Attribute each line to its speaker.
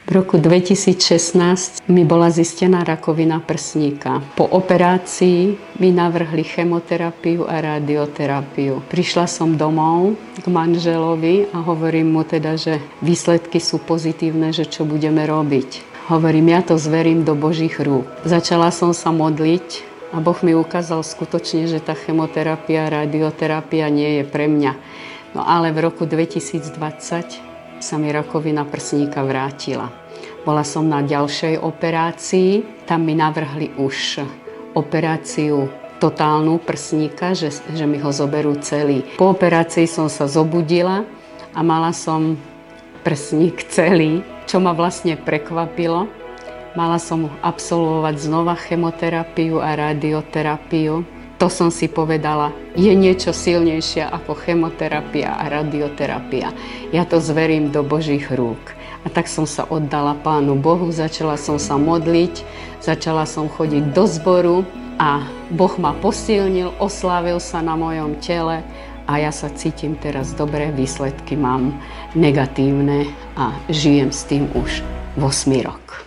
Speaker 1: V roku 2016 mi bola zistená rakovina prsníka. Po operácii mi navrhli chemoterapiu a radioterapiu. Prišla som domov k manželovi a hovorím mu teda, že výsledky sú pozitívne, že čo budeme robiť. Hovorím, ja to zverím do Božích rúk. Začala som sa modliť a Boh mi ukázal skutočne, že tá chemoterapia, radioterapia nie je pre mňa. No ale v roku 2020 sa mi rakovina prsníka vrátila. Bola som na ďalšej operácii, tam mi navrhli už operáciu totálnu prsníka, že mi ho zoberú celý. Po operácii som sa zobudila a mala som prsník celý, čo ma vlastne prekvapilo. Mala som absolvovať znova chemoterapiu a radioterapiu. To som si povedala, je niečo silnejšie ako chemoterapia a radioterapia. Ja to zverím do Božích rúk. A tak som sa oddala Pánu Bohu, začala som sa modliť, začala som chodiť do zboru a Boh ma posilnil, oslávil sa na mojom tele a ja sa cítim teraz dobre, výsledky mám negatívne a žijem s tým už 8 rok.